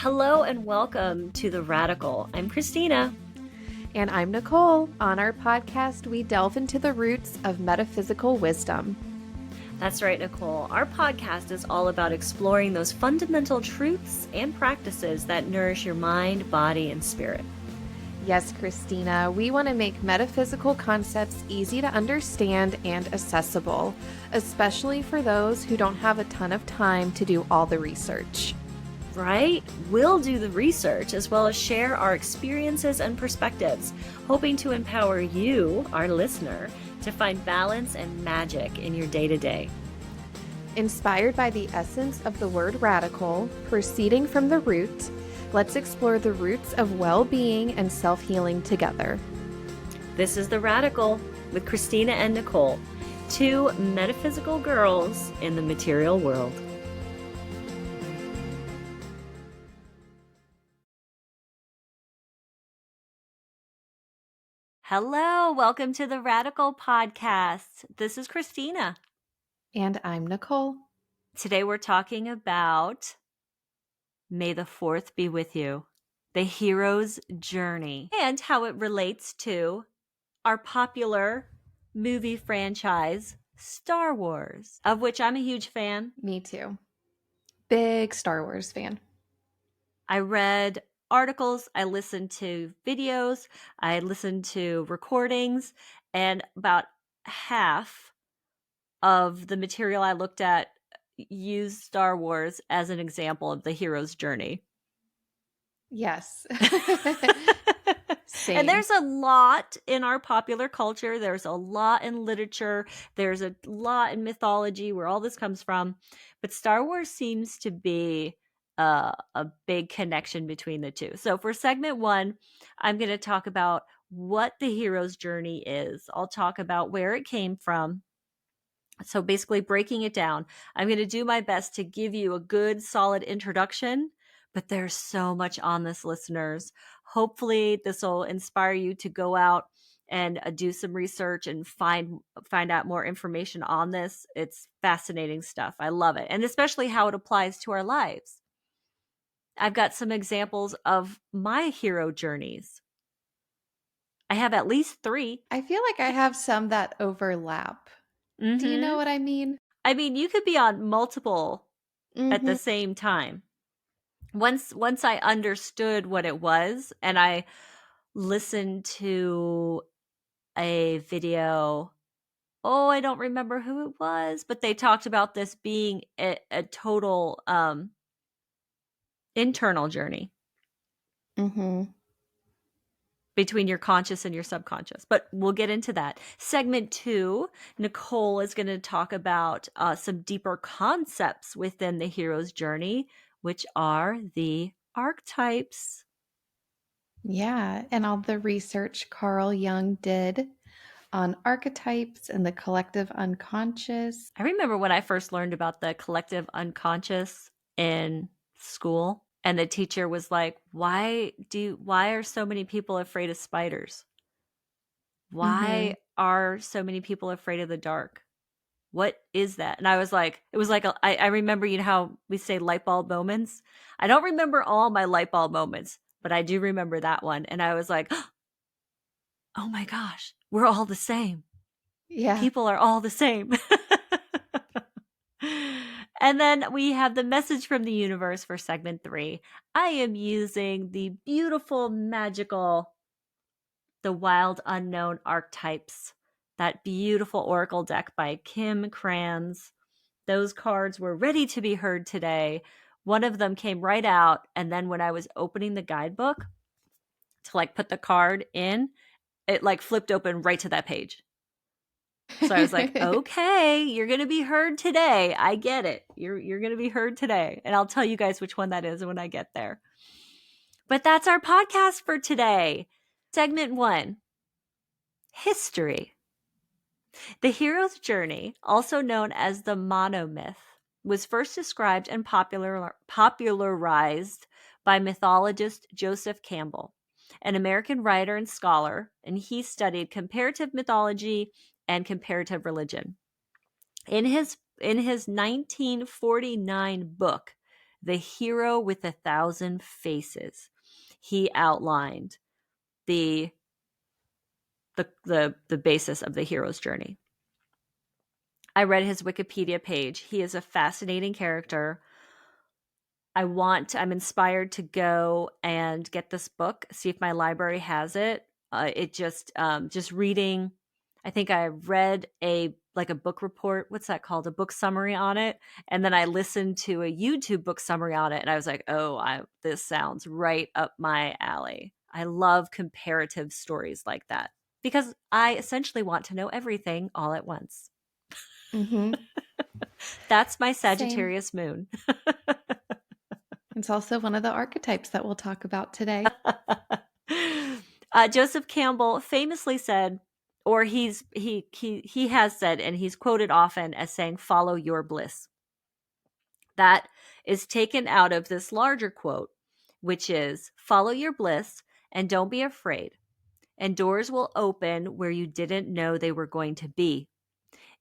Hello and welcome to The Radical. I'm Christina. And I'm Nicole. On our podcast, we delve into the roots of metaphysical wisdom. That's right, Nicole. Our podcast is all about exploring those fundamental truths and practices that nourish your mind, body, and spirit. Yes, Christina, we want to make metaphysical concepts easy to understand and accessible, especially for those who don't have a ton of time to do all the research. Right? We'll do the research as well as share our experiences and perspectives, hoping to empower you, our listener, to find balance and magic in your day-to-day. Inspired by the essence of the word radical, proceeding from the root, let's explore the roots of well-being and self-healing together. This is The Radical with Christina and Nicole, two metaphysical girls in the material world. Hello, welcome to the Radical Podcast. This is Christina. And I'm Nicole. Today we're talking about May the 4th be with you, the hero's journey, and how it relates to our popular movie franchise, Star Wars, of which I'm a huge fan. Me too. Big Star Wars fan. I read articles, I listened to videos, I listened to recordings, and about half of the material I looked at used Star Wars as an example of the hero's journey. Yes. And there's a lot in our popular culture. There's a lot in literature. There's a lot in mythology where all this comes from. But Star Wars seems to be a big connection between the two. So for segment 1, I'm going to talk about what the hero's journey is. I'll talk about where it came from. So basically breaking it down. I'm going to do my best to give you a good, solid introduction, but there's so much on this, listeners. Hopefully this will inspire you to go out and do some research and find out more information on this. It's fascinating stuff. I love it. And especially how it applies to our lives. I've got some examples of my hero journeys. I have at least 3. I feel like I have some that overlap. Mm-hmm. Do you know what I mean? I mean, you could be on multiple at the same time. Once I understood what it was and I listened to a video, I don't remember who it was, but they talked about this being a total internal journey. Mm-hmm. Between your conscious and your subconscious. But we'll get into that. Segment 2, Nicole is going to talk about some deeper concepts within the hero's journey, which are the archetypes. Yeah, and all the research Carl Jung did on archetypes and the collective unconscious. I remember when I first learned about the collective unconscious in school. And the teacher was like, why are so many people afraid of spiders? Why are so many people afraid of the dark? What is that? And I was like, it was like, I remember, you know how we say light bulb moments? I don't remember all my light bulb moments, but I do remember that one. And I was like, oh my gosh, we're all the same. Yeah. People are all the same. And then we have the message from the universe for segment 3. I am using the beautiful, magical, the wild unknown archetypes, that beautiful oracle deck by Kim Kranz. Those cards were ready to be heard today. One of them came right out, and then when I was opening the guidebook to like put the card in, it like flipped open right to that page. So I was like, okay, you're going to be heard today. I get it. You're going to be heard today. And I'll tell you guys which one that is when I get there. But that's our podcast for today. Segment 1, history. The hero's journey, also known as the monomyth, was first described and popularized by mythologist Joseph Campbell, an American writer and scholar, and he studied comparative mythology and comparative religion. In his 1949 book, The Hero with 1,000 Faces. He outlined the basis of the hero's journey. I read his Wikipedia page. He is a fascinating character. I'm inspired to go and get this book, see if my library has it. It just reading. I think I read a book report. What's that called? A book summary on it. And then I listened to a YouTube book summary on it. And I was like, this sounds right up my alley. I love comparative stories like that because I essentially want to know everything all at once. Mm-hmm. That's my Same. Sagittarius moon. It's also one of the archetypes that we'll talk about today. Joseph Campbell famously said, or he has said, and he's quoted often as saying, "Follow your bliss." That is taken out of this larger quote, which is, "Follow your bliss and don't be afraid, and doors will open where you didn't know they were going to be.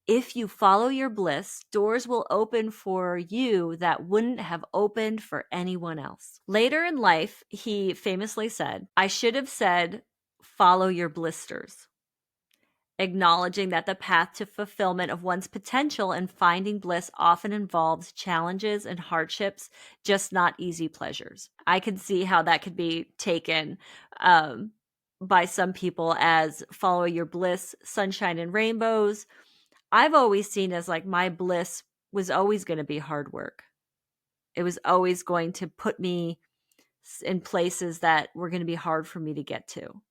If you follow your bliss, doors will open for you that wouldn't have opened for anyone else." Later in life, he famously said, "I should have said, follow your blisters," acknowledging that the path to fulfillment of one's potential and finding bliss often involves challenges and hardships, just not easy pleasures. I can see how that could be taken by some people as follow your bliss, sunshine and rainbows. I've always seen as like my bliss was always going to be hard work. It was always going to put me in places that were going to be hard for me to get to.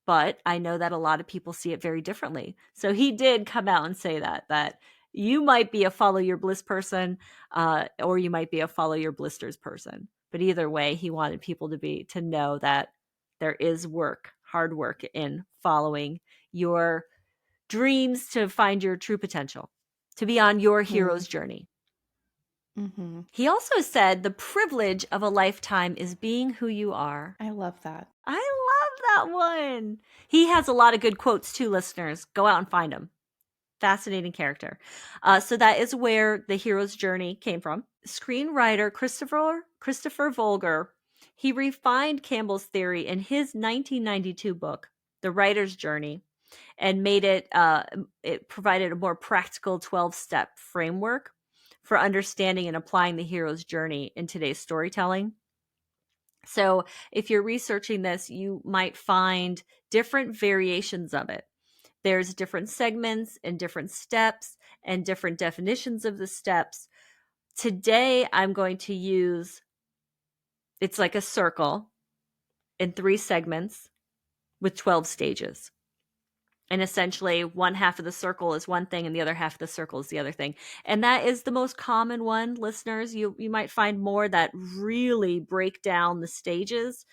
But I know that a lot of people see it very differently. So he did come out and say that you might be a follow your bliss person, or you might be a follow your blisters person. But either way, he wanted people to know that there is hard work in following your dreams to find your true potential, to be on your hero's journey. Mm-hmm. He also said the privilege of a lifetime is being who you are. I love that. I love that one. He has a lot of good quotes too, listeners. Go out and find them. Fascinating character. So that is where the hero's journey came from. Screenwriter Christopher Vogler, he refined Campbell's theory in his 1992 book, The Writer's Journey, and made it provided a more practical 12-step framework for understanding and applying the hero's journey in today's storytelling. So if you're researching this, you might find different variations of it. There's different segments and different steps and different definitions of the steps. Today, I'm going to use, it's like a circle in 3 segments with 12 stages. And essentially, one half of the circle is one thing and the other half of the circle is the other thing. And that is the most common one, listeners. You might find more that really break down the stages.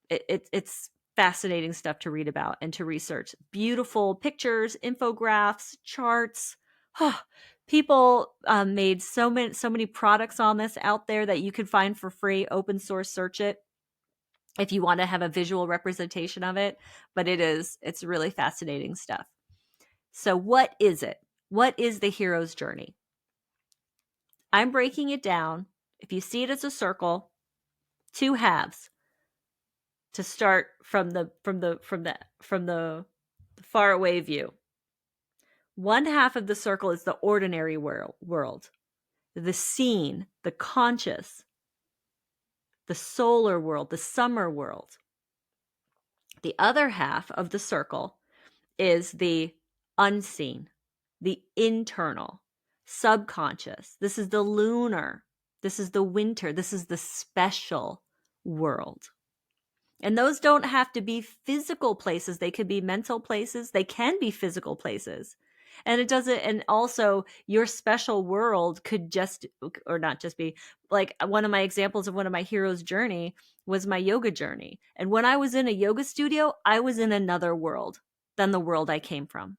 It's fascinating stuff to read about and to research. Beautiful pictures, infographics, charts. People made so many products on this out there that you can find for free. Open source, search it if you want to have a visual representation of it. But it's really fascinating stuff. So what is it? What is the hero's journey? I'm breaking it down. If you see it as a circle, 2 halves to start from the far away view. One half of the circle is the ordinary world, the seen, the conscious, the solar world, the summer world. The other half of the circle is the unseen, the internal, subconscious. This is the lunar. This is the winter. This is the special world. And those don't have to be physical places. They could be mental places. They can be physical places. And it doesn't, and also your special world could just, or not just be, like one of my examples of one of my hero's journey was my yoga journey. And when I was in a yoga studio, I was in another world than the world I came from.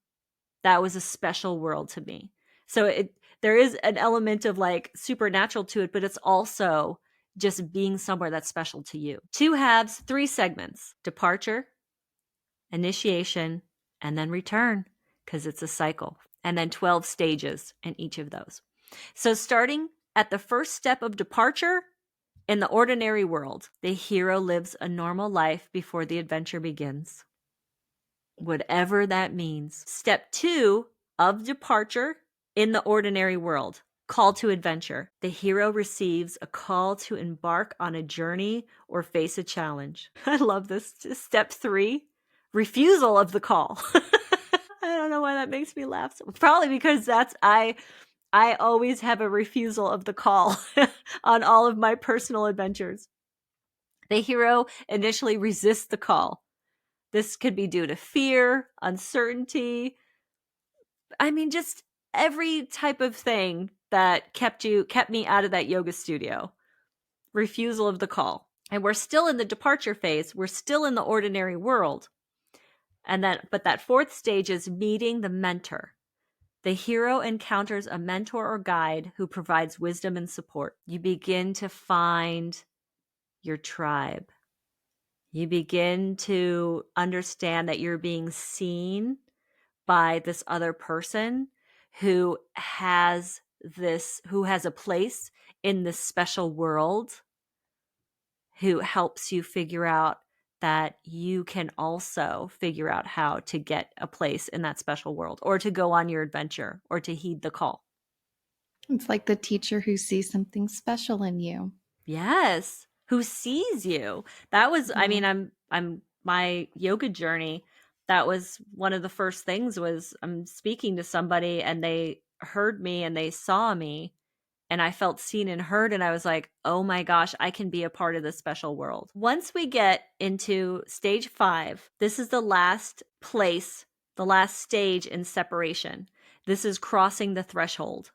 That was a special world to me. So there is an element of like supernatural to it, but it's also just being somewhere that's special to you. 2 halves, 3 segments: departure, initiation, and then return, because it's a cycle. And then 12 stages in each of those. So starting At the first step of departure, in the ordinary world, the hero lives a normal life before the adventure begins. Whatever that means. Step 2 of departure, in the ordinary world, call to adventure. The hero receives a call to embark on a journey or face a challenge. I love this. Step 3, refusal of the call. I don't know why that makes me laugh. Probably because I always have a refusal of the call on all of my personal adventures. The hero initially resists the call. This could be due to fear, uncertainty. I mean, just every type of thing that kept me out of that yoga studio. Refusal of the call. And we're still in the departure phase. We're still in the ordinary world. But that fourth stage is meeting the mentor. The hero encounters a mentor or guide who provides wisdom and support. You begin to find your tribe. You begin to understand that you're being seen by this other person who has a place in this special world, who helps you figure out that you can also figure out how to get a place in that special world, or to go on your adventure, or to heed the call. It's like the teacher who sees something special in you. Yes. Who sees you. That was, I mean, Mhm. I'm my yoga journey. That was one of the first things. Was I'm speaking to somebody and they heard me and they saw me, and I felt seen and heard, and I was like, oh my gosh, I can be a part of this special world. Once we get into stage 5, this is the last place, the last stage in separation. This is crossing the threshold.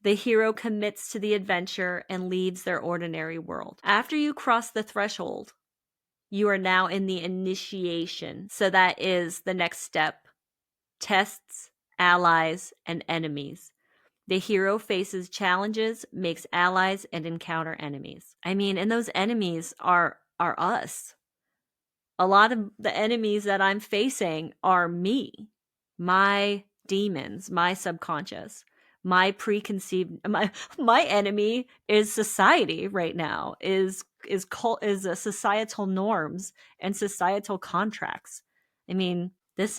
The hero commits to the adventure and leaves their ordinary world. After you cross the threshold, you are now in the initiation. So that is the next step. Tests, allies, and enemies. The hero faces challenges, makes allies, and encounter enemies. I mean, and those enemies are us. A lot of the enemies that I'm facing are me, my demons, my subconscious, my preconceived my enemy is society right now, is societal norms and societal contracts. I mean, this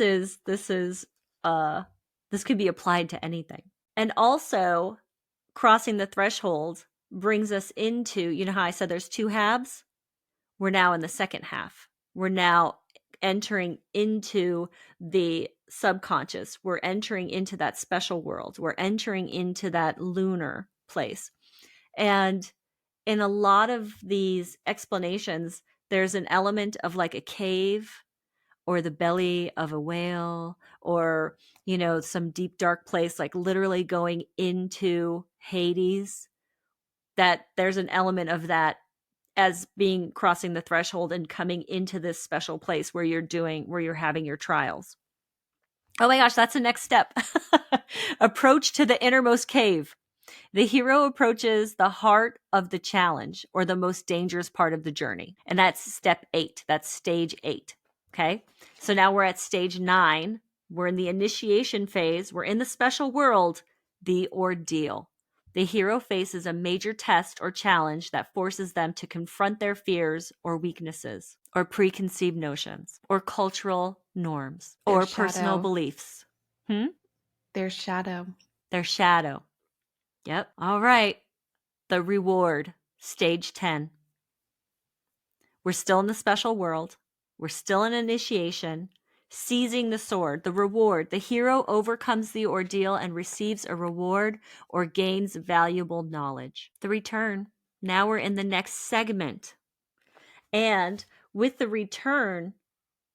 could be applied to anything. And also, crossing the threshold brings us into, you know how I said there's 2 halves? We're now in the second half. We're now entering into the subconscious. We're entering into that special world. We're entering into that lunar place. And in a lot of these explanations, there's an element of like a cave or the belly of a whale, or, some deep dark place, like literally going into Hades. That there's an element of that as being crossing the threshold and coming into this special place where you're having your trials. Oh my gosh, that's the next step. Approach to the innermost cave. The hero approaches the heart of the challenge, or the most dangerous part of the journey. And that's step 8. That's stage 8. Okay. So now we're at stage 9. We're in the initiation phase. We're in the special world, the ordeal. The hero faces a major test or challenge that forces them to confront their fears or weaknesses, or preconceived notions, or cultural norms, Their or personal shadow. beliefs. Their shadow. Their shadow. Yep. All right. The reward, stage 10. We're still in the special world. We're still in initiation. Seizing the sword, the reward. The hero overcomes the ordeal and receives a reward or gains valuable knowledge. The return. Now we're in the next segment. And with the return,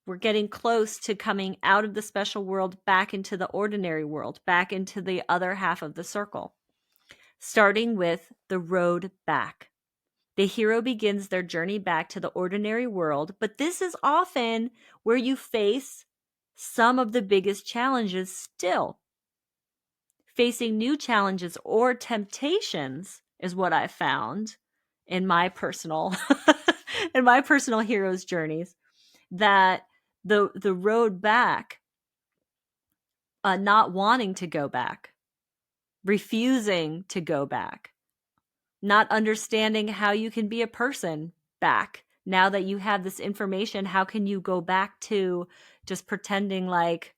we're getting close to coming out of the special world back into the ordinary world, back into the other half of the circle. Starting with the road back. The hero begins their journey back to the ordinary world, but this is often where you face some of the biggest challenges still. Facing new challenges or temptations is what I found in my personal hero's journeys, that the road back, not wanting to go back, refusing to go back, not understanding how you can be a person back. Now that you have this information, how can you go back to just pretending like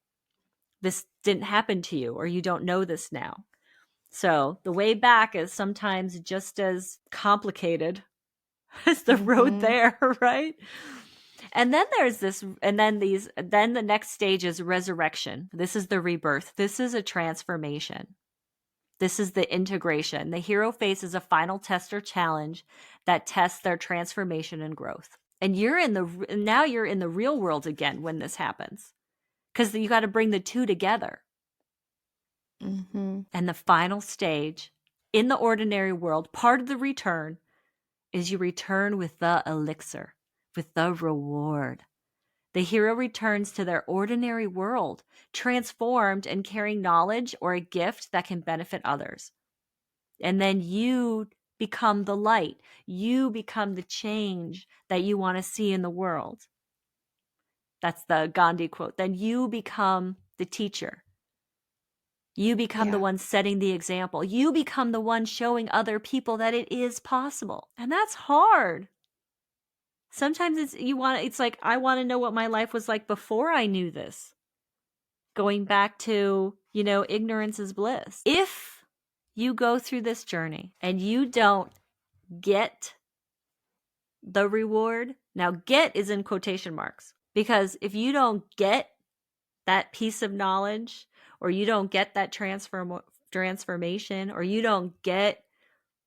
this didn't happen to you, or you don't know this now? So the way back is sometimes just as complicated as the road Mm-hmm. there, right? And then there's this, and then the next stage is resurrection. This is the rebirth. This is a transformation. This is the integration. The hero faces a final test or challenge that tests their transformation and growth. And now you're in the real world again when this happens, because you got to bring the two together. Mm-hmm. And the final stage in the ordinary world, part of the return, is you return with the elixir, with the reward. The hero returns to their ordinary world, transformed and carrying knowledge or a gift that can benefit others. And then you become the light. You become the change that you want to see in the world. That's the Gandhi quote. Then you become the teacher. You become the Yeah. one setting the example. You become the one showing other people that it is possible. And that's hard. Sometimes it's like, I want to know what my life was like before I knew this. Going back to, ignorance is bliss. If you go through this journey and you don't get the reward, now get is in quotation marks, because if you don't get that piece of knowledge, or you don't get that transformation, or you don't get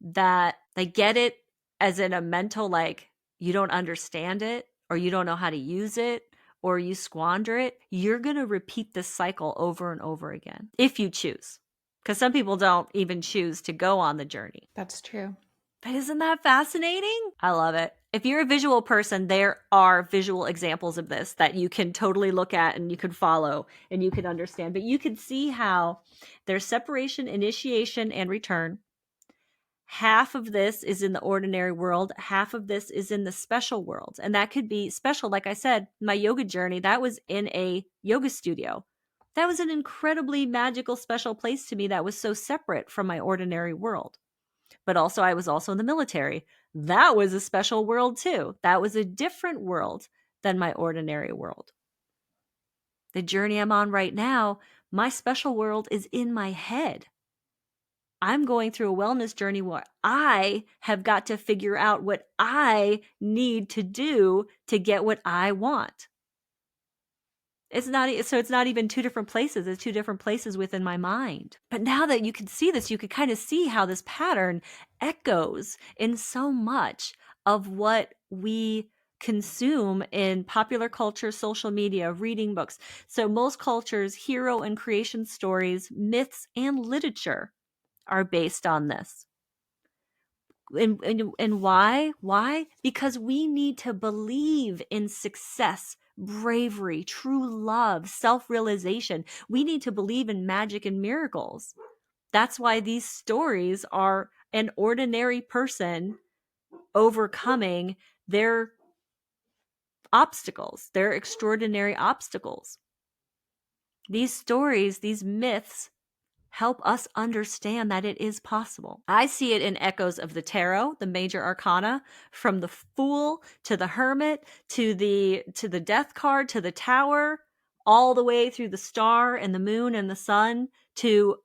that, like, get it as in a mental, like, you don't understand it, or you don't know how to use it, or you squander it, you're going to repeat this cycle over and over again if you choose. Because some people don't even choose to go on the journey. That's true. But isn't that fascinating? I love it. If you're a visual person, there are visual examples of this that you can totally look at and you can follow and you can understand. But you can see how there's separation, initiation, and return. Half of this is in the ordinary world. Half of this is in the special world. And that could be special. Like I said, my yoga journey, that was in a yoga studio. That was an incredibly magical, special place to me that was so separate from my ordinary world. But also, I was also in the military. That was a special world too. That was a different world than my ordinary world. The journey I'm on right now, my special world is in my head. I'm going through a wellness journey where I have got to figure out what I need to do to get what I want. It's not even two different places. It's two different places within my mind. But now that you can see this, you can kind of see how this pattern echoes in so much of what we consume in popular culture, social media, reading books. So most cultures, hero and creation stories, myths, and literature are based on this. And why? Why? Because we need to believe in success, bravery, true love, self-realization. We need to believe in magic and miracles. That's why these stories are an ordinary person overcoming their obstacles, their extraordinary obstacles. These stories, these myths, help us understand that it is possible. I see it in echoes of the tarot, the major arcana, from the Fool to the Hermit to the Death card to the Tower, all the way through the Star and the Moon and the Sun to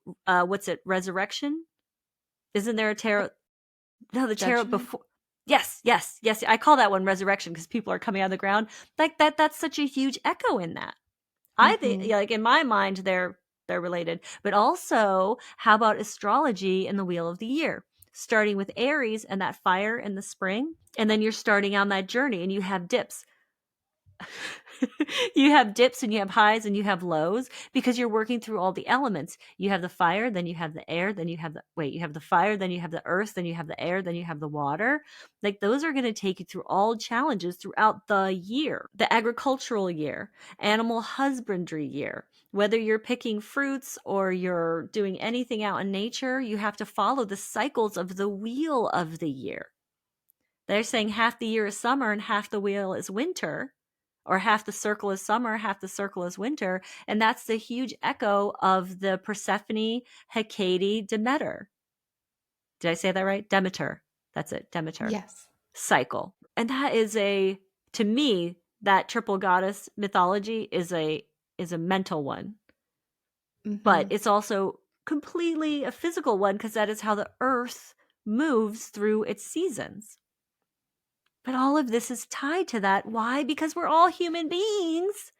Resurrection? Isn't there a tarot? No, the tarot Judgment. before. Yes. I call that one Resurrection because people are coming out of the ground. Like that. That's such a huge echo in that. I think, Mm-hmm. like, in my mind, they're related. But also, how about astrology and the Wheel of the Year? Starting with Aries and that fire in the spring, and then you're starting on that journey, and you have dips. You have dips and you have highs and you have lows because you're working through all the elements. You have the fire, then you have the air, then you have you have the fire, then you have the earth, then you have the air, then you have the water. Like, those are going to take you through all challenges throughout the year. The agricultural year, animal husbandry year. Whether you're picking fruits or you're doing anything out in nature, you have to follow the cycles of the wheel of the year. They're saying half the year is summer and half the wheel is winter. or half the circle is summer, half the circle is winter. And that's the huge echo of the Persephone, Hecate, Demeter. Did I say that right? Demeter. That's it, Demeter Yes. cycle. And that is to me, that triple goddess mythology is a mental one. But Hmm. it's also completely a physical one because that is how the earth moves through its seasons. But all of this is tied to that. Why? Because we're all human beings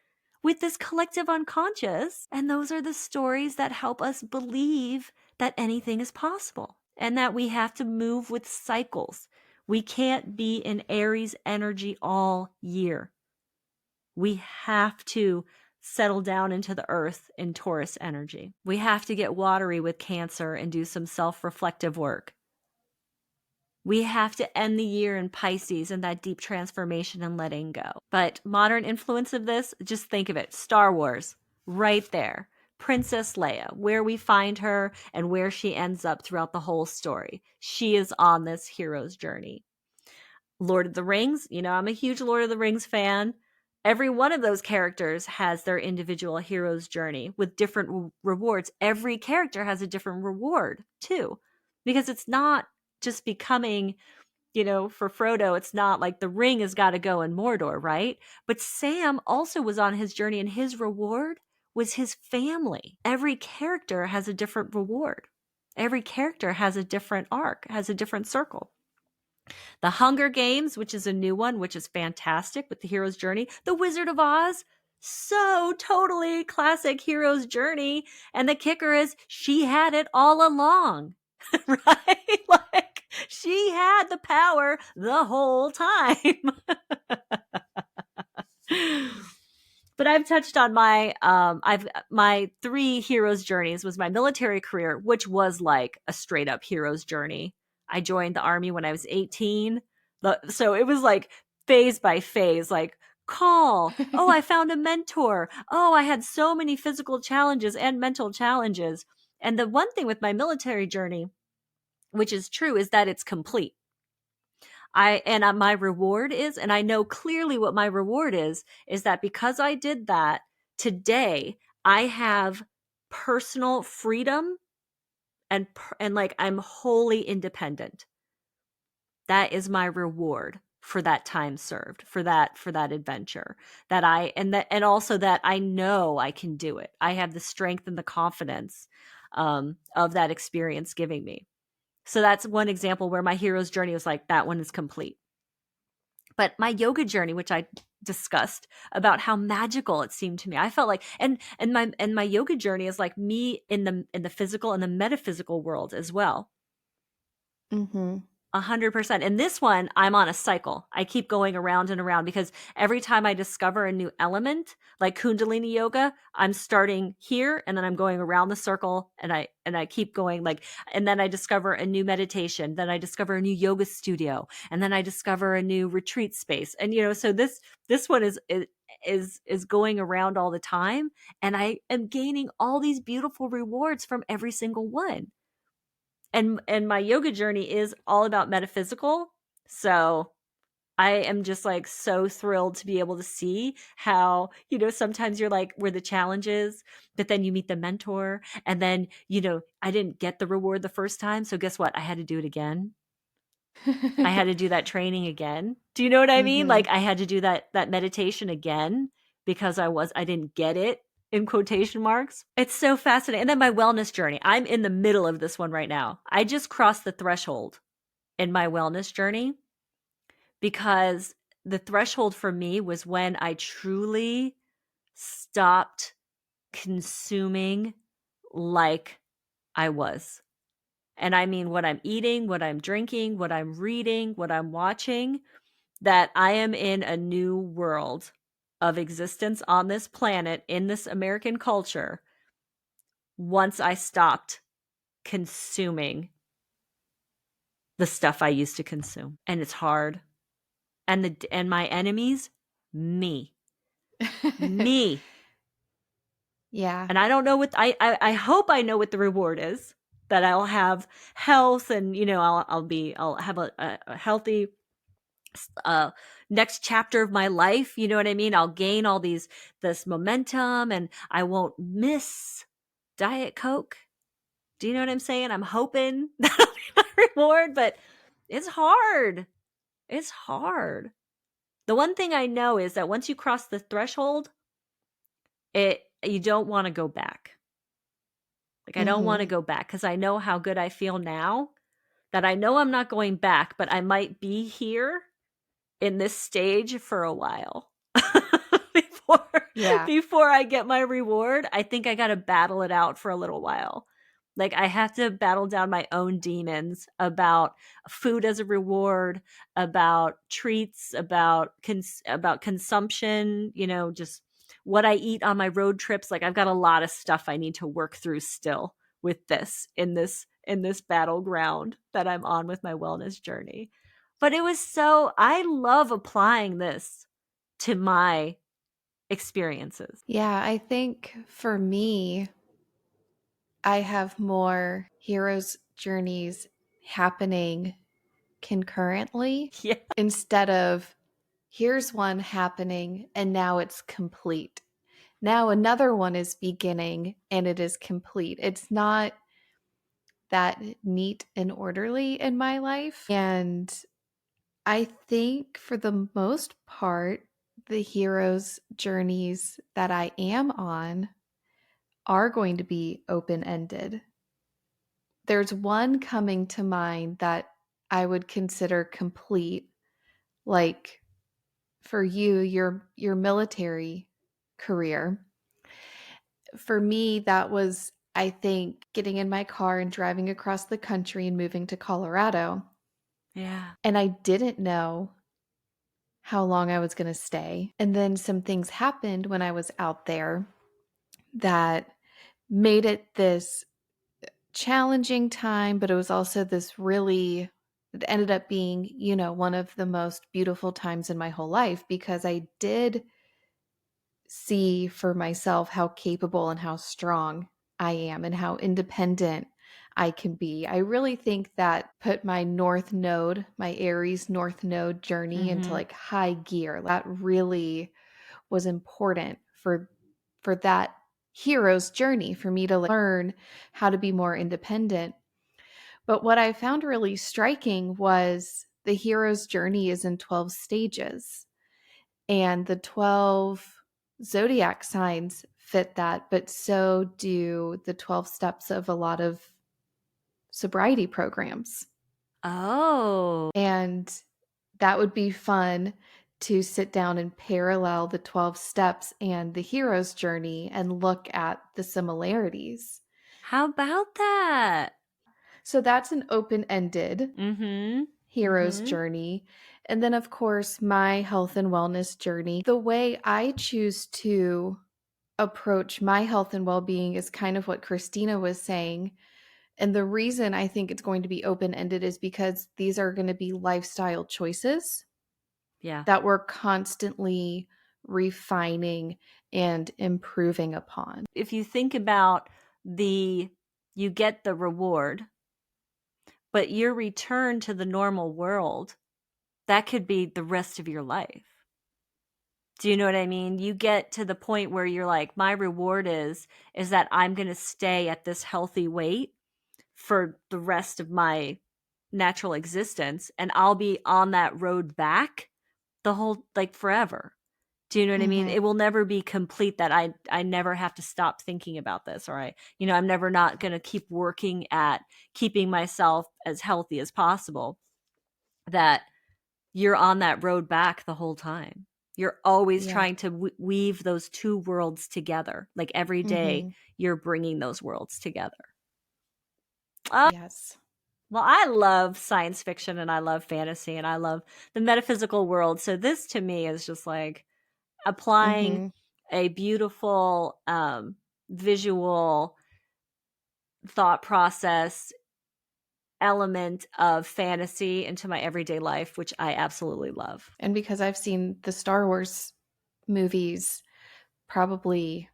with this collective unconscious. And those are the stories that help us believe that anything is possible and that we have to move with cycles. We can't be in Aries energy all year. We have to settle down into the earth in Taurus energy. We have to get watery with Cancer and do some self-reflective work. We have to end the year in Pisces and that deep transformation and letting go. But modern influence of this, just think of it. Star Wars, right there. Princess Leia, where we find her and where she ends up throughout the whole story. She is on this hero's journey. Lord of the Rings, I'm a huge Lord of the Rings fan. Every one of those characters has their individual hero's journey with different rewards. Every character has a different reward too, because it's not just becoming, for Frodo, it's not like the ring has got to go in Mordor, right? But Sam also was on his journey and his reward was his family. Every character has a different reward. Every character has a different arc, has a different circle. The Hunger Games, which is a new one, which is fantastic with the hero's journey. The Wizard of Oz, so totally classic hero's journey. And the kicker is she had it all along, right? Like she had the power the whole time. But I've touched on my 3 heroes journeys was my military career, which was like a straight up hero's journey. I joined the army when I was 18. So it was like phase by phase, like call. Oh, I found a mentor. Oh, I had so many physical challenges and mental challenges. And the one thing with my military journey, which is true, is that it's complete. My reward is, and I know clearly what my reward is that because I did that today, I have personal freedom and like I'm wholly independent. That is my reward for that time served, for that adventure, and also that I know I can do it. I have the strength and the confidence of that experience giving me. So that's one example where my hero's journey was like, that one is complete. But my yoga journey, which I discussed about how magical it seemed to me, I felt like, and my yoga journey is like me in the physical and the metaphysical world as well. Mm-hmm. 100%. And this one, I'm on a cycle. I keep going around and around because every time I discover a new element, like Kundalini yoga, I'm starting here and then I'm going around the circle and I keep going like, and then I discover a new meditation, then I discover a new yoga studio, and then I discover a new retreat space. And so this one is going around all the time, and I am gaining all these beautiful rewards from every single one. And my yoga journey is all about metaphysical. So I am just like so thrilled to be able to see how, sometimes you're like where the challenge is, but then you meet the mentor and then, I didn't get the reward the first time. So guess what? I had to do it again. I had to do that training again. Do you know what I mean? Mm-hmm. Like I had to do that meditation again because I didn't get it in quotation marks. It's so fascinating. And then my wellness journey. I'm in the middle of this one right now. I just crossed the threshold in my wellness journey because the threshold for me was when I truly stopped consuming like I was. And I mean what I'm eating, what I'm drinking, what I'm reading, what I'm watching, that I am in a new world of existence on this planet, in this American culture, once I stopped consuming the stuff I used to consume. And it's hard. And my enemies, me. Me. Yeah. And I don't know what I hope I know what the reward is. That I'll have health and I'll have a healthy uh next chapter of my life, you know what I mean? I'll gain all this momentum, and I won't miss Diet Coke. Do you know what I'm saying? I'm hoping that'll be my reward, but it's hard. It's hard. The one thing I know is that once you cross the threshold, you don't want to go back. Like, I don't want to Mhm. go back because I know how good I feel now, that I know I'm not going back, but I might be here in this stage for a while. before Yeah. before I get my reward. I think I got to battle it out for a little while. Like, I have to battle down my own demons about food as a reward, about treats, about consumption, just what I eat on my road trips. Like, I've got a lot of stuff I need to work through still with this battleground that I'm on with my wellness journey. But I love applying this to my experiences. Yeah, I think for me, I have more heroes' journeys happening concurrently Yeah. instead of here's one happening and now it's complete. Now another one is beginning and it is complete. It's not that neat and orderly in my life. And I think for the most part, the hero's journeys that I am on are going to be open ended. There's one coming to mind that I would consider complete, like for you, your military career. For me, that was, I think, getting in my car and driving across the country and moving to Colorado. Yeah. And I didn't know how long I was going to stay. And then some things happened when I was out there that made it this challenging time, but it was also this really, it ended up being, one of the most beautiful times in my whole life because I did see for myself how capable and how strong I am and how independent I can be. I really think that put my North Node, my Aries North Node journey into Mhm. like high gear. That really was important for that hero's journey for me to learn how to be more independent. But what I found really striking was the hero's journey is in 12 stages, and the 12 zodiac signs fit that, but so do the 12 steps of a lot of sobriety programs. Oh. And that would be fun to sit down and parallel the 12 steps and the hero's journey and look at the similarities. How about that? So that's an open ended Mhm. hero's Mhm. journey. And then, of course, my health and wellness journey. The way I choose to approach my health and well being is kind of what Christina was saying. And the reason I think it's going to be open ended is because these are going to be lifestyle choices Yeah. that we're constantly refining and improving upon. If you think about you get the reward, but your return to the normal world, that could be the rest of your life. Do you know what I mean? You get to the point where you're like, my reward is that I'm going to stay at this healthy weight for the rest of my natural existence, and I'll be on that road back the whole, like, forever. Do you know what I mean? Mm-hmm. It will never be complete that I never have to stop thinking about this, or I'm never not going to keep working at keeping myself as healthy as possible. That you're on that road back the whole time. You're always Yeah. trying to weave those two worlds together. Like, every day Mm-hmm. you're bringing those worlds together. Oh, Yes. well, I love science fiction, and I love fantasy, and I love the metaphysical world. So this to me is just like applying Mm-hmm. a beautiful visual thought process element of fantasy into my everyday life, which I absolutely love. And because I've seen the Star Wars movies probably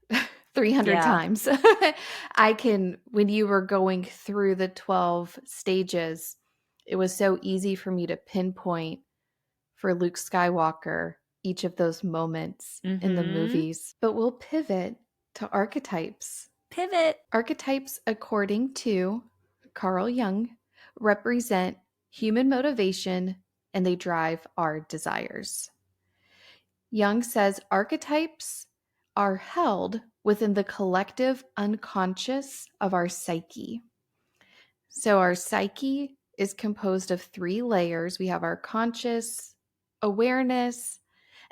300 Yeah. times, when you were going through the 12 stages, it was so easy for me to pinpoint for Luke Skywalker, each of those moments in the Mm-hmm. movies. But we'll pivot to archetypes. Pivot. Archetypes, according to Carl Jung, represent human motivation and they drive our desires. Jung says archetypes are held within the collective unconscious of our psyche. So, our psyche is composed of 3 layers. We have our conscious awareness,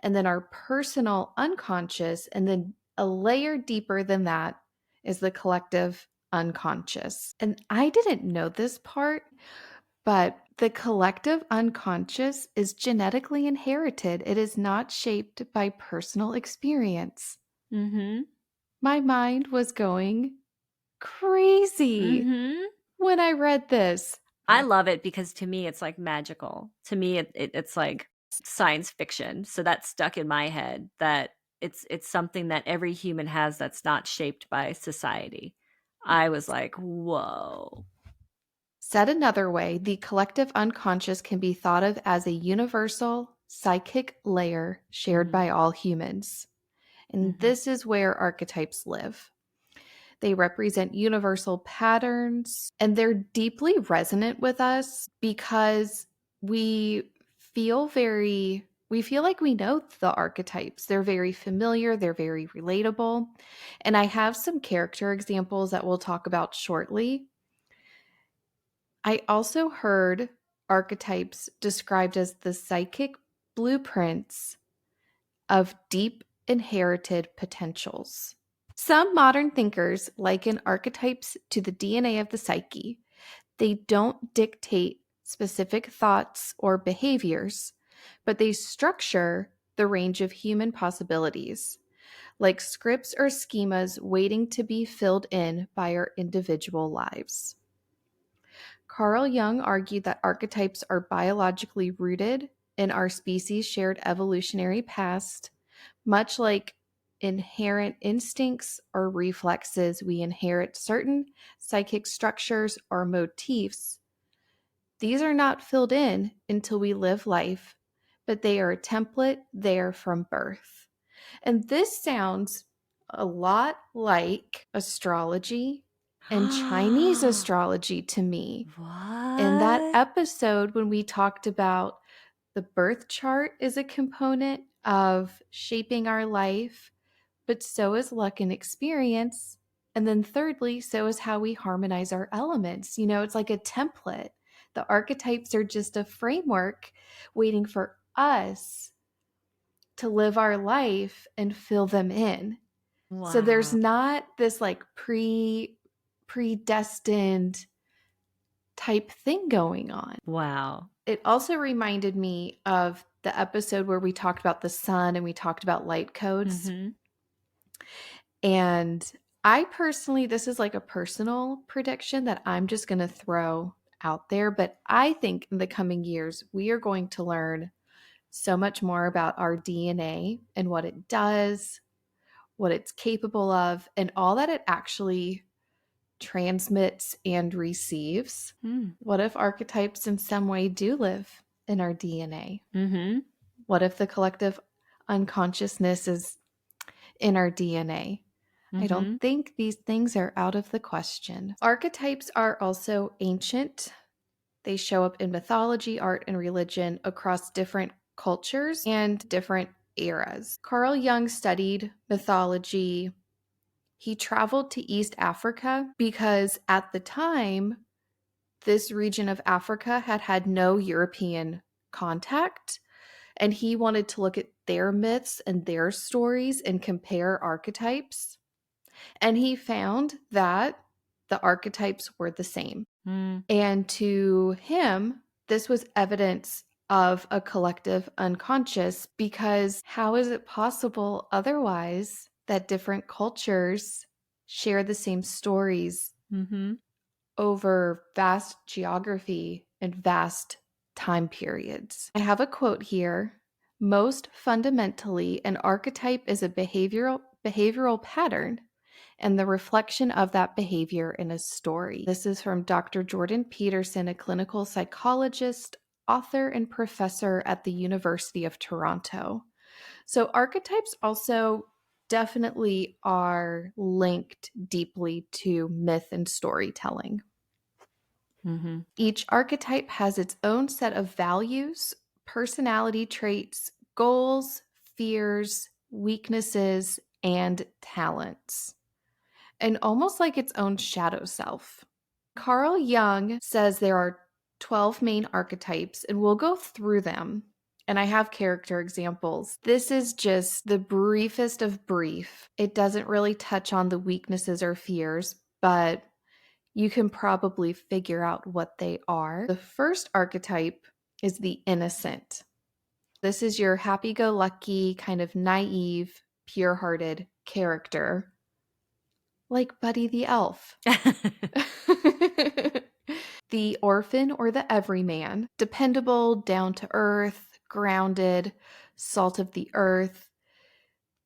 and then our personal unconscious, and then a layer deeper than that is the collective unconscious. And I didn't know this part, but the collective unconscious is genetically inherited. It is not shaped by personal experience. Mm-hmm. My mind was going crazy Mm-hmm. when I read this. I love it because to me it's like magical. To me it's like science fiction. So that's stuck in my head that it's something that every human has that's not shaped by society. I was like, whoa. Said another way, the collective unconscious can be thought of as a universal psychic layer shared Mm-hmm. by all humans. And Mm-hmm. this is where archetypes live. They represent universal patterns and they're deeply resonant with us because we we feel like we know the archetypes. They're very familiar, they're very relatable. And I have some character examples that we'll talk about shortly. I also heard archetypes described as the psychic blueprints of deep inherited potentials. Some modern thinkers liken archetypes to the DNA of the psyche. They don't dictate specific thoughts or behaviors, but they structure the range of human possibilities, like scripts or schemas waiting to be filled in by our individual lives. Carl Jung argued that archetypes are biologically rooted in our species' shared evolutionary past, much like inherent instincts or reflexes. We inherit certain psychic structures or motifs. These are not filled in until we live life, but they are a template there from birth. And this sounds a lot like astrology and Chinese astrology to me. In that What? episode, when we talked about the birth chart is a component of shaping our life, but so is luck and experience. And then, thirdly, so is how we harmonize our elements. You know, it's like a template. The archetypes are just a framework waiting for us to live our life and fill them in. So there's Wow. not this like predestined type thing going on. Wow. It also reminded me of the episode where we talked about the sun and we talked about light codes. Mm-hmm. And I personally, this is like a personal prediction that I'm just going to throw out there, but I think in the coming years, we are going to learn so much more about our DNA and what it does, what it's capable of, and all that it actually transmits and receives. Mm. What if archetypes in some way do live in our DNA? Mm-hmm. What if the collective unconsciousness is in our DNA? I don't Mm-hmm. think these things are out of the question. Archetypes are also ancient. They show up in mythology, art, and religion across different cultures and different eras. Carl Jung studied mythology. He traveled to East Africa because at the time, this region of Africa had had no European contact. And he wanted to look at their myths and their stories and compare archetypes. And he found that the archetypes were the same. Mm. And to him, this was evidence of a collective unconscious because how is it possible otherwise that different cultures share the same stories Mm-hmm. over vast geography and vast time periods? I have a quote here. Most fundamentally, an archetype is a behavioral pattern and the reflection of that behavior in a story. This is from Dr. Jordan Peterson, a clinical psychologist, author and professor at the University of Toronto. So archetypes also definitely are linked deeply to myth and storytelling. Mm-hmm. Each archetype has its own set of values, personality traits, goals, fears, weaknesses, and talents, and almost like its own shadow self. Carl Jung says there are 12 main archetypes, and we'll go through them. And I have character examples. This is just the briefest of brief. It doesn't really touch on the weaknesses or fears, but you can probably figure out what they are. The first archetype is the innocent. This is your happy go lucky, kind of naive, pure hearted character, like Buddy the Elf. The orphan or the everyman, dependable, down to earth, grounded, salt of the earth.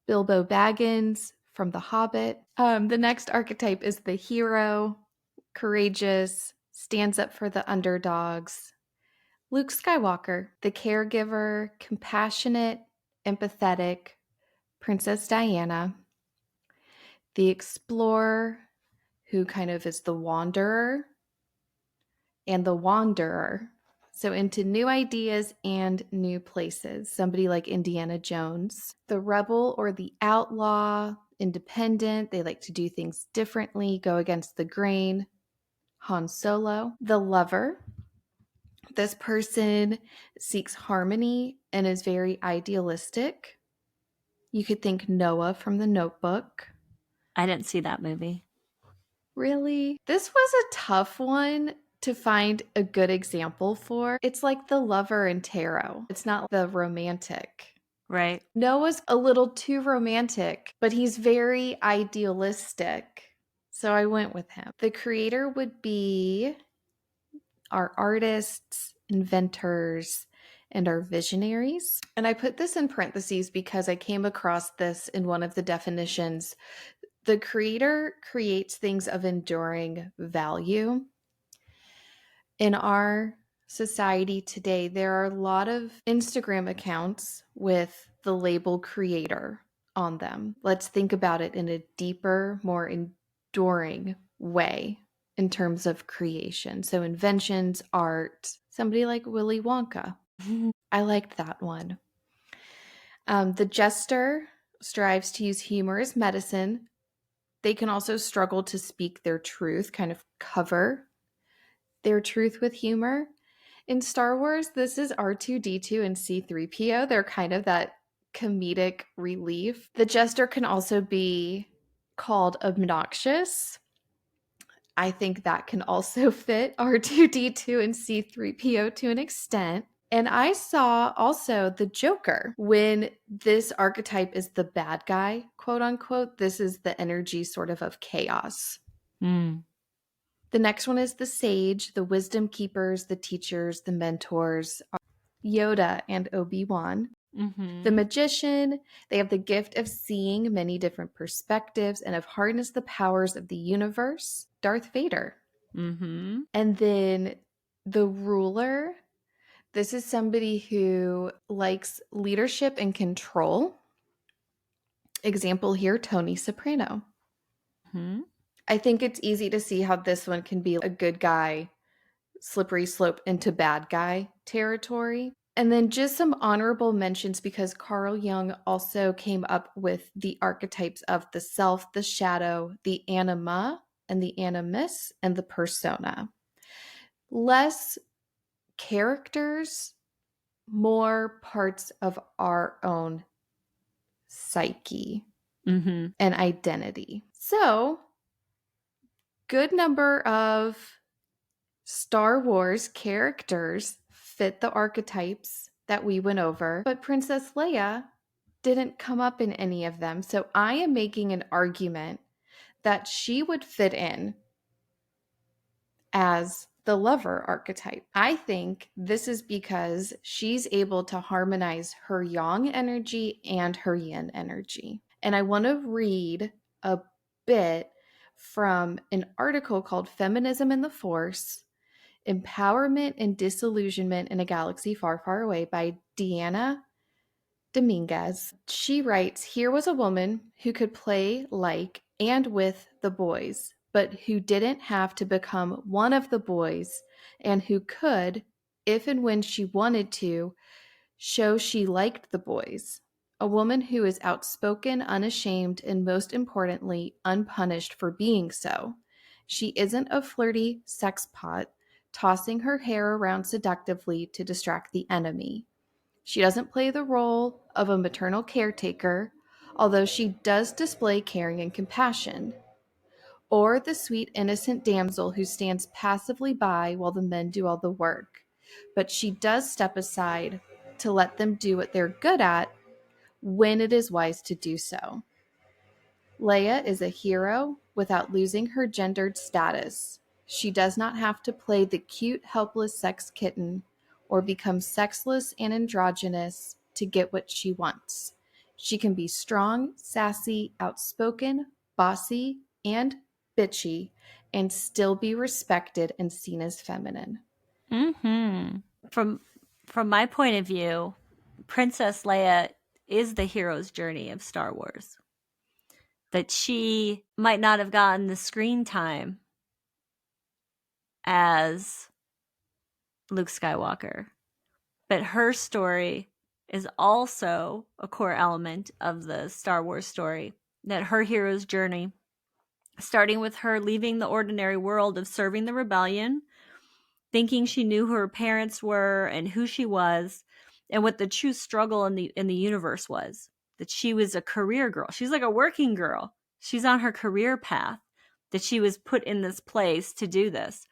Bilbo Baggins from The Hobbit. The next archetype is the hero, courageous, stands up for the underdogs. Luke Skywalker, the caregiver, compassionate, empathetic. Princess Diana, the explorer, who kind of is the wanderer, and the wanderer. So into new ideas and new places. Somebody like Indiana Jones. The rebel or the outlaw, independent. They like to do things differently, go against the grain. Han Solo. The lover. This person seeks harmony and is very idealistic. You could think Noah from The Notebook. I didn't see that movie. Really? This was a tough one to find a good example for. It's like the lover in tarot. It's not the romantic. Right. Noah's a little too romantic, but he's very idealistic. So I went with him. The creator would be our artists, inventors, and our visionaries. And I put this in parentheses because I came across this in one of the definitions. The creator creates things of enduring value. In our society today, there are a lot of Instagram accounts with the label creator on them. Let's think about it in a deeper, more enduring way in terms of creation. So, inventions, art, somebody like Willy Wonka. I liked that one. The jester strives to use humor as medicine. They can also struggle to speak their truth, kind of cover their truth with humor. In Star Wars, this is R2D2 and C3PO. They're kind of that comedic relief. The jester can also be called obnoxious. I think that can also fit R2D2 and C3PO to an extent. And I saw also the Joker. When this archetype is the bad guy, quote unquote, this is the energy sort of chaos. Mm. The next one is the sage, the wisdom keepers, the teachers, the mentors, Yoda and Obi-Wan. Mm-hmm. The magician, they have the gift of seeing many different perspectives and have harnessed the powers of the universe, Darth Vader. Mm-hmm. And then the ruler, this is somebody who likes leadership and control. Example here, Tony Soprano. Mm-hmm. I think it's easy to see how this one can be a good guy, slippery slope into bad guy territory. And then just some honorable mentions because Carl Jung also came up with the archetypes of the self, the shadow, the anima, and the animus, and the persona. Less characters, more parts of our own psyche Mm-hmm. and identity. So, good number of Star Wars characters fit the archetypes that we went over, but Princess Leia didn't come up in any of them. So I am making an argument that she would fit in as the lover archetype. I think this is because she's able to harmonize her yang energy and her yin energy. And I want to read a bit from an article called Feminism and the Force. Empowerment and Disillusionment in a Galaxy Far, Far Away by Deanna Dominguez. She writes, here was a woman who could play like and with the boys, but who didn't have to become one of the boys, and who could, if and when she wanted to, show she liked the boys. A woman who is outspoken, unashamed, and most importantly, unpunished for being so. She isn't a flirty sex pot, tossing her hair around seductively to distract the enemy. She doesn't play the role of a maternal caretaker, although she does display caring and compassion, or the sweet, innocent damsel who stands passively by while the men do all the work. But she does step aside to let them do what they're good at when it is wise to do so. Leia is a hero without losing her gendered status. She does not have to play the cute, helpless sex kitten or become sexless and androgynous to get what she wants. She can be strong, sassy, outspoken, bossy, and bitchy, and still be respected and seen as feminine. Mm-hmm. From my point of view, Princess Leia is the hero's journey of Star Wars. That she might not have gotten the screen time as Luke Skywalker, but her story is also a core element of the Star Wars story. That her hero's journey, starting with her leaving the ordinary world of serving the rebellion, thinking she knew who her parents were and who she was, and what the true struggle in the universe was. That she was a career girl. She's like a working girl. She's on her career path. That she was put in this place to do this.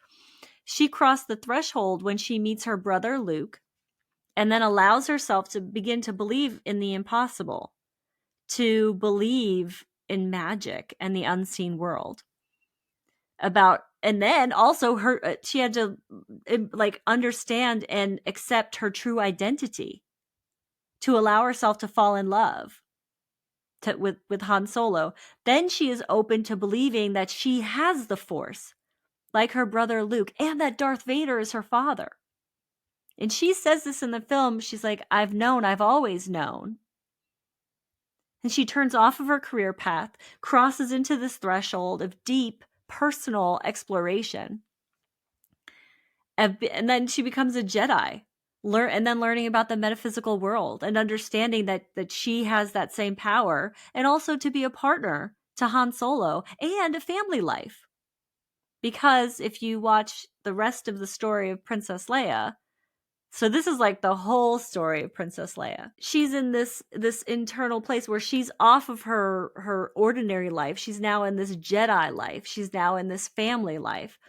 She crossed the threshold when she meets her brother Luke, and then allows herself to begin to believe in the impossible, to believe in magic and the unseen world. And then also she had to like understand and accept her true identity, to allow herself to fall in love with Han Solo. Then she is open to believing that she has the Force, like her brother Luke, and that Darth Vader is her father. And she says this in the film. She's like, I've always known. And she turns off of her career path, crosses into this threshold of deep personal exploration. And then she becomes a Jedi, and then learning about the metaphysical world and understanding that she has that same power, and also to be a partner to Han Solo and a family life. Because if you watch the rest of the story of Princess Leia, so this is like the whole story of Princess Leia. She's in this internal place where she's off of her ordinary life. She's now in this Jedi life. She's now in this family life.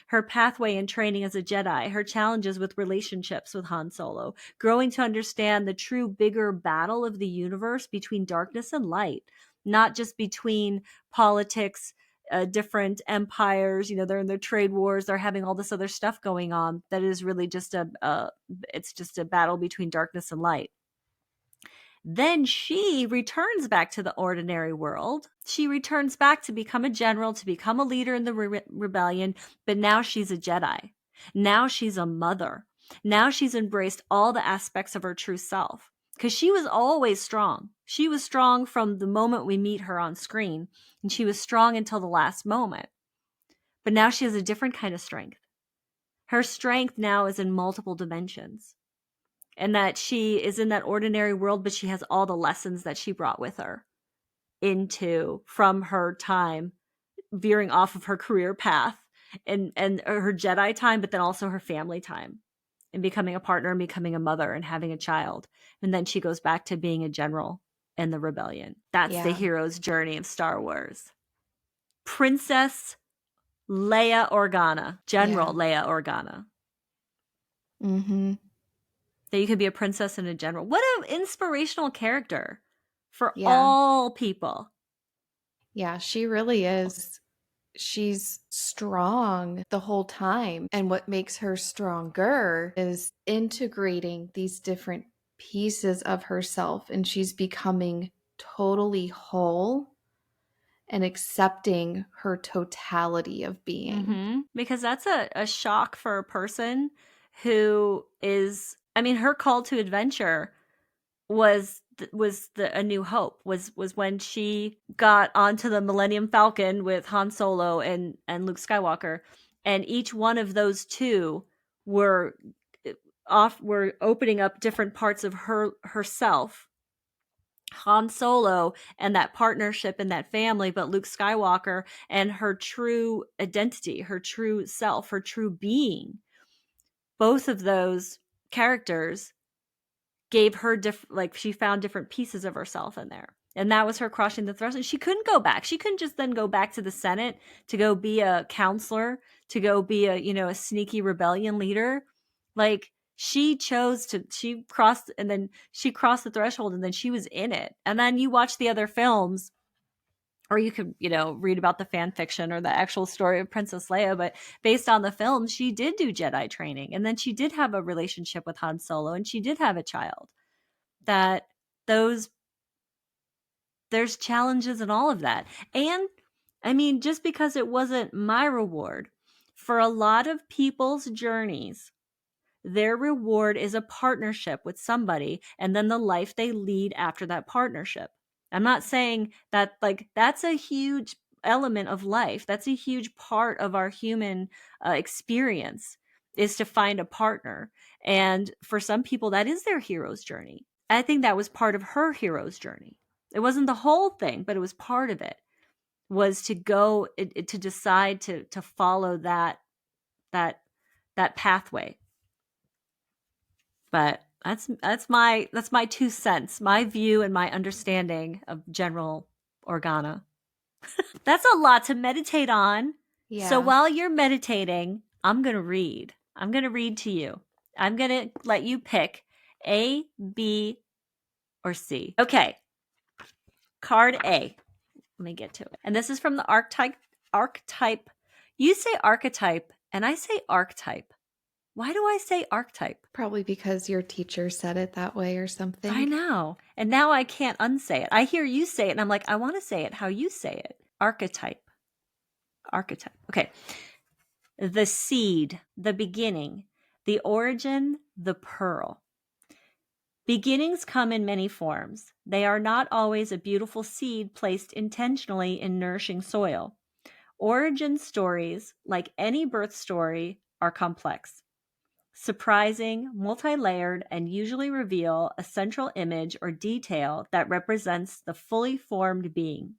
Her pathway and training as a Jedi, her challenges with relationships with Han Solo, growing to understand the true bigger battle of the universe between darkness and light, not just between politics, different empires. They're in their trade wars. They're having all this other stuff going on that is really just it's just a battle between darkness and light. Then she returns back to the ordinary world. She returns back to become a general, to become a leader in the rebellion, but now she's a Jedi. Now she's a mother. Now she's embraced all the aspects of her true self, because she was always strong. She was strong from the moment we meet her on screen, and she was strong until the last moment. But now she has a different kind of strength. Her strength now is in multiple dimensions. And that she is in that ordinary world, but she has all the lessons that she brought with her from her time veering off of her career path, and her Jedi time, but then also her family time, and becoming a partner and becoming a mother and having a child. And then she goes back to being a general in the rebellion. That's the hero's journey of Star Wars. Princess Leia Organa, General Leia Organa. Mm-hmm. That you could be a princess and a general. What an inspirational character for all people. Yeah, she really is. She's strong the whole time. And what makes her stronger is integrating these different pieces of herself, and she's becoming totally whole. and accepting her totality of being. Because that's a shock for a person who is, I mean, her call to adventure was A New Hope, was when she got onto the Millennium Falcon with Han Solo and Luke Skywalker, and each one of those two were were opening up different parts of herself. Han Solo and that partnership and that family, but Luke Skywalker and her true identity, her true self, her true being. Both of those characters gave her she found different pieces of herself in there. And that was her crossing the threshold. She couldn't go back. She couldn't just then go back to the Senate to go be a counselor, to go be a sneaky rebellion leader. Like, she crossed the threshold, and then she was in it. And then you watch the other films, or you could, read about the fan fiction or the actual story of Princess Leia. But based on the films, she did do Jedi training. And then she did have a relationship with Han Solo, and she did have a child. There's challenges in all of that. And I mean, just because it wasn't my reward, for a lot of people's journeys, their reward is a partnership with somebody and then the life they lead after that partnership. I'm not saying that, that's a huge element of life. That's a huge part of our human experience, is to find a partner. And for some people, that is their hero's journey. I think that was part of her hero's journey. It wasn't the whole thing, but it was part of it, was to go, to decide to follow that pathway. But that's my 2 cents, my view and my understanding of General Organa. That's a lot to meditate on. Yeah. So while you're meditating, I'm going to read. I'm going to read to you. I'm going to let you pick A, B, or C. Okay. Card A. Let me get to it. And this is from the archetype. You say archetype, and I say archetype. Why do I say archetype? Probably because your teacher said it that way or something. I know. And now I can't unsay it. I hear you say it, and I'm like, I want to say it how you say it. Archetype. Archetype. Okay. The seed, the beginning, the origin, the pearl. Beginnings come in many forms. They are not always a beautiful seed placed intentionally in nourishing soil. Origin stories, like any birth story, are complex, surprising, multi-layered, and usually reveal a central image or detail that represents the fully formed being.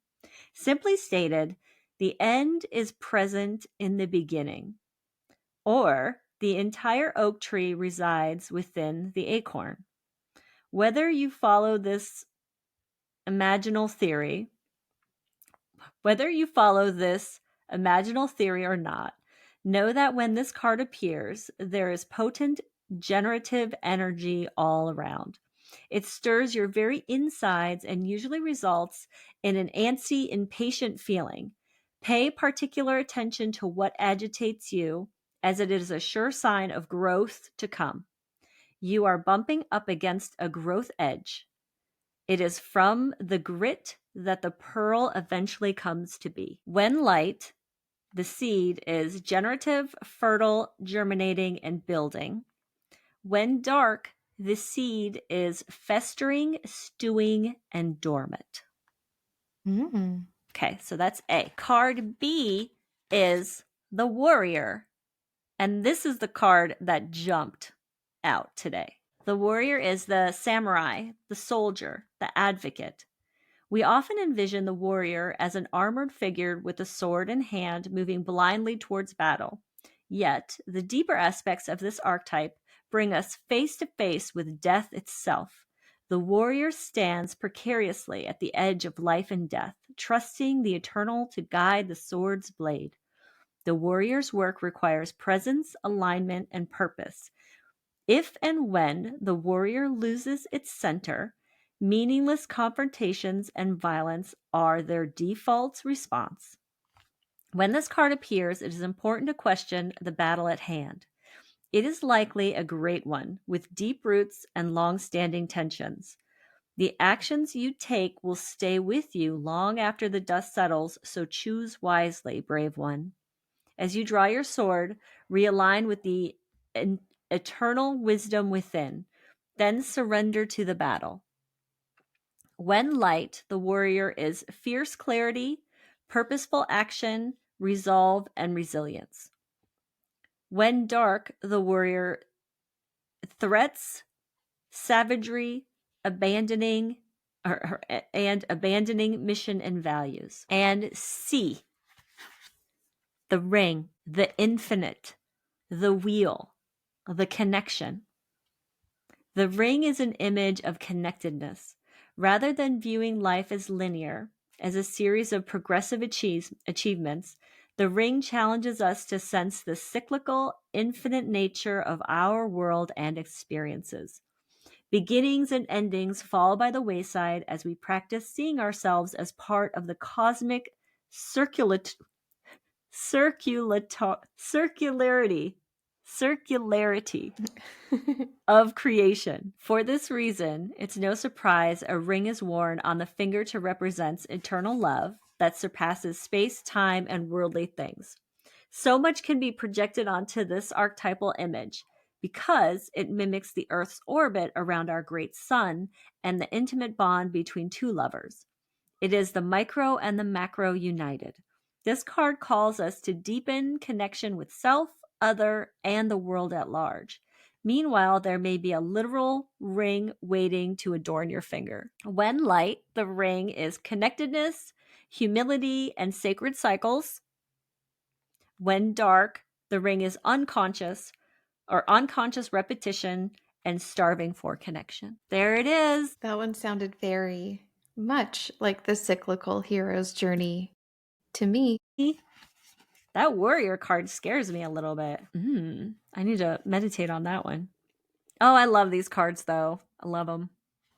Simply stated, the end is present in the beginning, or the entire oak tree resides within the acorn. Whether you follow this imaginal theory or not, know that when this card appears, there is potent generative energy all around. It stirs your very insides and usually results in an antsy, impatient feeling. Pay particular attention to what agitates you, as it is a sure sign of growth to come. You are bumping up against a growth edge. It is from the grit that the pearl eventually comes to be. When light, the seed is generative, fertile, germinating, and building. When dark, the seed is festering, stewing, and dormant. Okay, so that's A. Card B is the warrior. And this is the card that jumped out today. The warrior is the samurai, the soldier, the advocate. We often envision the warrior as an armored figure with a sword in hand moving blindly towards battle. Yet, the deeper aspects of this archetype bring us face to face with death itself. The warrior stands precariously at the edge of life and death, trusting the eternal to guide the sword's blade. The warrior's work requires presence, alignment, and purpose. If and when the warrior loses its center, meaningless confrontations and violence are their default response. When this card appears, it is important to question the battle at hand. It is likely a great one, with deep roots and long-standing tensions. The actions you take will stay with you long after the dust settles, so choose wisely, brave one. As you draw your sword, realign with the eternal wisdom within, then surrender to the battle. When light, the warrior is fierce clarity, purposeful action, resolve, and resilience. When dark, the warrior threats, savagery, abandoning abandoning mission and values. And C, the ring, the infinite, the wheel, the connection. The ring is an image of connectedness. Rather than viewing life as linear, as a series of progressive achievements, the ring challenges us to sense the cyclical, infinite nature of our world and experiences. Beginnings and endings fall by the wayside as we practice seeing ourselves as part of the cosmic circularity of creation. For this reason, it's no surprise a ring is worn on the finger to represent eternal love that surpasses space, time, and worldly things. So much can be projected onto this archetypal image because it mimics the Earth's orbit around our great sun and the intimate bond between two lovers. It is the micro and the macro united. This card calls us to deepen connection with self, other, and the world at large. Meanwhile, there may be a literal ring waiting to adorn your finger. When light, the ring is connectedness, humility, and sacred cycles. When dark, the ring is unconscious repetition and starving for connection. There it is. That one sounded very much like the cyclical hero's journey to me. That warrior card scares me a little bit. I need to meditate on that one. Oh, I love these cards, though. I love them.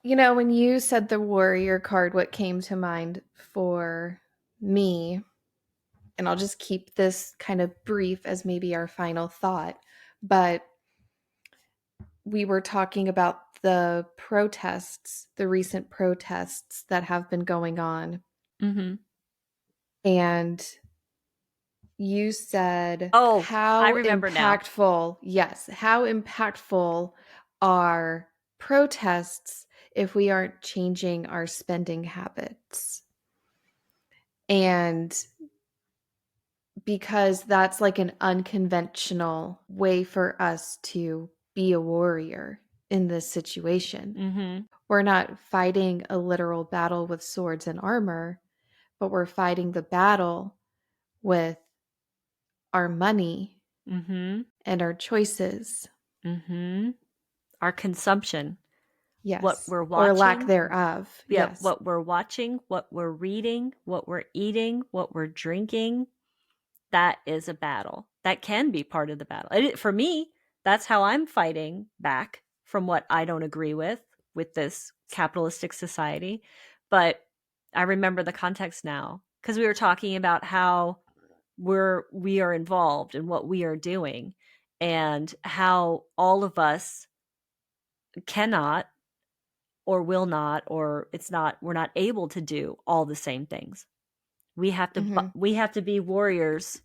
You know, when you said the warrior card, what came to mind for me, and I'll just keep this kind of brief as maybe our final thought, but we were talking about the protests, the recent protests that have been going on. Mm-hmm. And you said I remember impactful, yes, how impactful are protests if we aren't changing our spending habits? And because that's like an unconventional way for us to be a warrior in this situation. Mm-hmm. We're not fighting a literal battle with swords and armor, but we're fighting the battle with our money and our choices. Our consumption. Yes. What we're watching. Or lack thereof. Yeah, yes. What we're watching, what we're reading, what we're eating, what we're drinking. That is a battle. That can be part of the battle. For me, that's how I'm fighting back from what I don't agree with this capitalistic society. But I remember the context now because we were talking about how we are involved in what we are doing and how all of us cannot or will not, or we're not able to do all the same things. We have to be warriors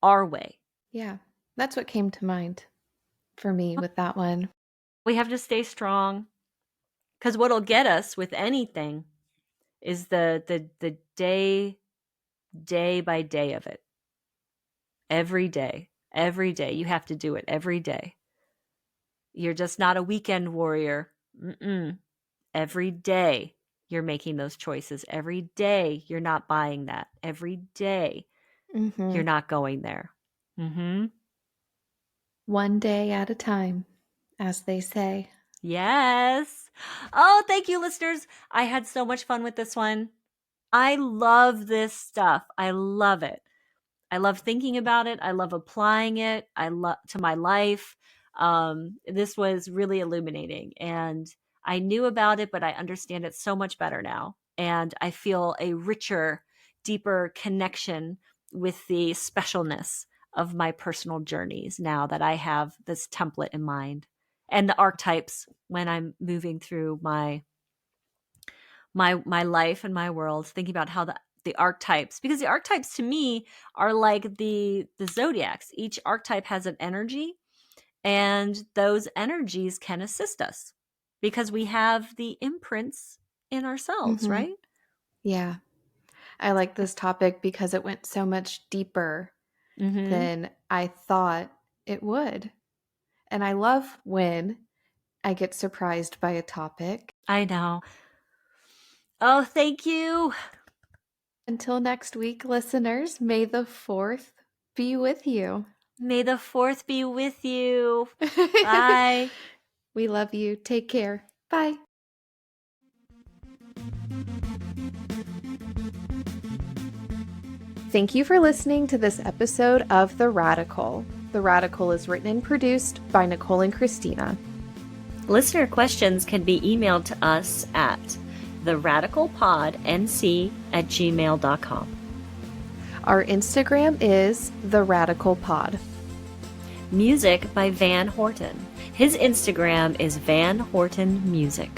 our way. Yeah, that's what came to mind for me with that one. We have to stay strong because what'll get us with anything is the day by day of it. Every day you have to do it every day. You're just not a weekend warrior. Every day you're making those choices. Every day you're not buying that. Every day you're not going there. One day at a time, as they say. Yes. Oh, thank you, listeners. I had so much fun with this one. I love this stuff. I love it. I love thinking about it. I love applying it. To my life. This was really illuminating, and I knew about it, but I understand it so much better now. And I feel a richer, deeper connection with the specialness of my personal journeys now that I have this template in mind and the archetypes when I'm moving through my my life and my world, thinking about how the archetypes, because the archetypes to me are like the zodiacs. Each archetype has an energy, and those energies can assist us because we have the imprints in ourselves, Mm-hmm. right? Yeah. I like this topic because it went so much deeper Mm-hmm. than I thought it would. And I love when I get surprised by a topic. I know. Oh, thank you. Until next week, listeners, may the 4th be with you. May the fourth be with you. Bye. We love you. Take care. Bye. Thank you for listening to this episode of The Radical. The Radical is written and produced by Nicole and Christina. Listener questions can be emailed to us at theradicalpodnc@gmail.com. Our Instagram is The Radical Pod. Music by Van Horton. His Instagram is Van Horton Music.